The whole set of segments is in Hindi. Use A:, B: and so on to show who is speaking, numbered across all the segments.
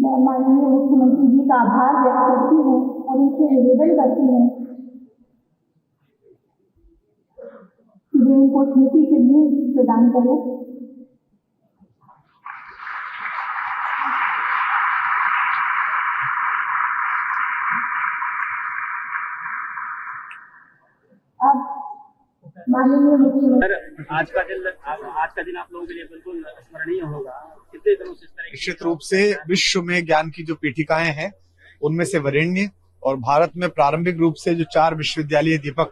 A: मैं माननीय मुख्यमंत्री जी का आभार व्यक्त करती हूँ और उनसे निवेदन करती हूँ कि वे उनको स्मृति के लिए प्रदान करें। माननीय मुख्यमंत्री,
B: आज का दिन आप लोगों के लिए बिल्कुल स्मरणीय होगा। कितने दिनों से इस तरह
C: निश्चित रूप से विश्व में ज्ञान की जो पीठिकाएं हैं उनमें से वरेण्य, और भारत में प्रारंभिक रूप से जो 4 विश्वविद्यालय दीपक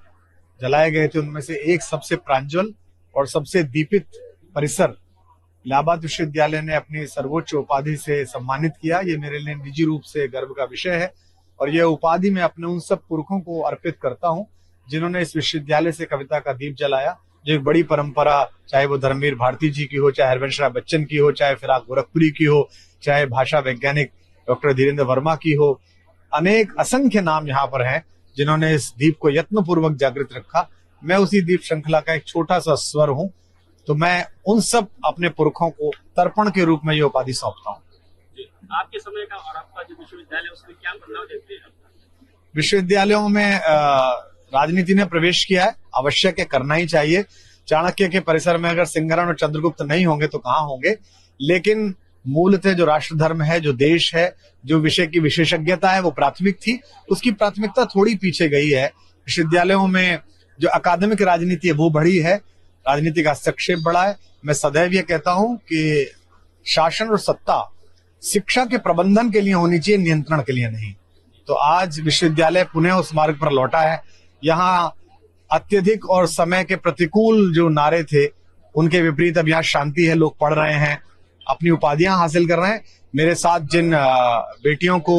C: जलाए गए थे उनमें से एक सबसे प्रांजल और सबसे दीपित परिसर इलाहाबाद विश्वविद्यालय ने अपनी सर्वोच्च उपाधि से सम्मानित किया। ये मेरे लिए निजी रूप से गर्व का विषय है और यह उपाधि मैं अपने उन सब पुरखों को अर्पित करता हूं जिन्होंने इस विश्वविद्यालय से कविता का दीप जलाया। जो एक बड़ी परंपरा, चाहे वो धर्मवीर भारती जी की हो, चाहे हरवंश राय बच्चन की हो, चाहे फिराक गोरखपुरी की हो, चाहे भाषा वैज्ञानिक डॉक्टर धीरेन्द्र वर्मा की हो, अनेक असंख्य नाम यहाँ पर हैं जिन्होंने इस दीप को यत्नपूर्वक जागृत रखा। मैं उसी दीप श्रृंखला का एक छोटा सा स्वर हूं, तो मैं उन सब अपने पुरखों को तर्पण के रूप में ये उपाधि सौंपता हूँ।
B: आपके समय का और आपका जो विश्वविद्यालय उसमें क्या बदलाव देखते हैं?
C: विश्वविद्यालयों में राजनीति ने प्रवेश किया है, आवश्यक है, करना ही चाहिए। चाणक्य के परिसर में अगर सिंघरान और चंद्रगुप्त नहीं होंगे तो कहाँ होंगे, लेकिन मूलतः जो राष्ट्र धर्म है, जो देश है, जो विषय की विशेषज्ञता है वो प्राथमिक थी। उसकी प्राथमिकता थोड़ी पीछे गई है। विश्वविद्यालयों में जो अकादमिक राजनीति है वो बढ़ी है, राजनीति का हस्तक्षेप बढ़ा है। मैं सदैव ये कहता हूं कि शासन और सत्ता शिक्षा के प्रबंधन के लिए होनी चाहिए, नियंत्रण के लिए नहीं। तो आज विश्वविद्यालय पुनः उस मार्ग पर लौटा है। यहाँ अत्यधिक और समय के प्रतिकूल जो नारे थे उनके विपरीत अब यहाँ शांति है, लोग पढ़ रहे हैं, अपनी उपाधियां हासिल कर रहे हैं। मेरे साथ जिन बेटियों को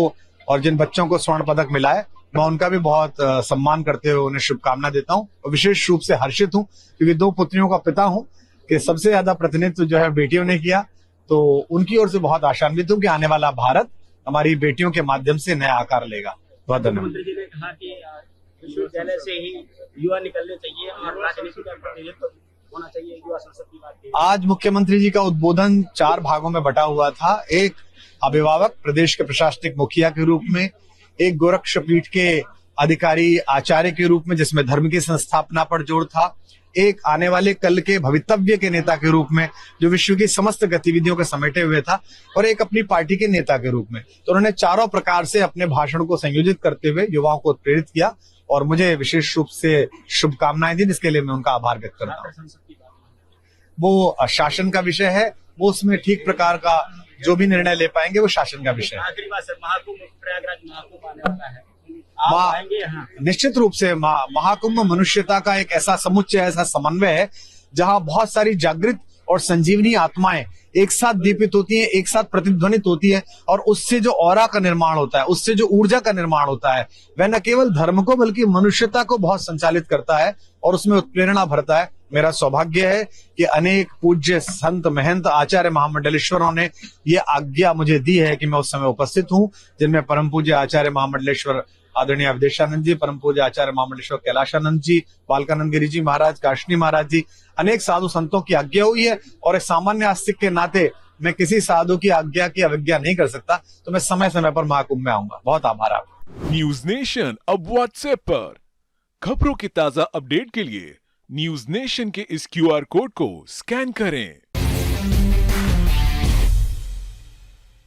C: और जिन बच्चों को स्वर्ण पदक मिला है मैं उनका भी बहुत सम्मान करते हुए उन्हें शुभकामना देता हूं और विशेष रूप से हर्षित हूं क्योंकि 2 पुत्रियों का पिता हूं कि सबसे ज्यादा प्रतिनिधित्व जो है बेटियों ने किया। तो उनकी ओर से बहुत आशान्वित हूं कि आने वाला भारत हमारी बेटियों के माध्यम से नया आकार लेगा। बहुत धन्यवाद।
B: मुख्यमंत्री जी ने कहा कि विश्वविद्यालय से ही युवा निकलने चाहिए और राजनीति का प्रतिनिधित्व होना चाहिए, युवा संसद की बात की।
C: आज मुख्यमंत्री जी का उद्बोधन 4 भागों में बटा हुआ था। एक अभिभावक, प्रदेश के प्रशासनिक मुखिया के रूप में, एक गोरक्षपीठ के अधिकारी आचार्य के रूप में जिसमें धर्म की संस्थापना पर जोर था, एक आने वाले कल के भवितव्य के नेता के रूप में जो विश्व की समस्त गतिविधियों को समेटे हुए था, और एक अपनी पार्टी के नेता के रूप में। तो उन्होंने चारों प्रकार से अपने भाषण को संयोजित करते हुए युवाओं को प्रेरित किया और मुझे विशेष रूप से शुभकामनाएं दी, जिसके लिए मैं उनका आभार व्यक्त करता हूँ। वो शासन का विषय है, वो उसमें ठीक प्रकार का जो भी निर्णय ले पाएंगे वो शासन का विषय है।
B: आखिरी बात सर, महाकुंभ, प्रयागराज महाकुंभ आने वाला है, आप आएंगे यहाँ?
C: निश्चित रूप से महाकुंभ मनुष्यता का एक ऐसा समुच्चय, ऐसा समन्वय है जहां बहुत सारी जागृत और संजीवनी आत्माएं एक साथ दीपित होती हैं, एक साथ प्रतिध्वनित होती है, और उससे जो ऑरा का निर्माण होता है, उससे जो ऊर्जा का निर्माण होता है, वह न केवल धर्म को बल्कि मनुष्यता को बहुत संचालित करता है और उसमें उत्प्रेरणा भरता है। मेरा सौभाग्य है कि अनेक पूज्य संत महंत आचार्य महामंडलेश्वरों ने ये आज्ञा मुझे दी है कि मैं उस समय उपस्थित हूँ, जिनमें परम पूज्य आचार्य महामंडलेश्वर आदरणीय अवधेशानंद जी, परम पूज्य आचार्य महामंडलेश्वर कैलाशानंद जी, बालकानंद गिरी जी महाराज, काशनी महाराज जी, अनेक साधु संतों की आज्ञा हुई है। और एक सामान्य आस्तिक के नाते मैं किसी साधु की आज्ञा की अवज्ञा नहीं कर सकता, तो मैं समय समय पर महाकुंभ में आऊंगा। बहुत आभार आपका।
D: न्यूज नेशन अब व्हाट्सएप पर खबरों की ताजा अपडेट के लिए न्यूज नेशन के इस QR कोड को स्कैन करें।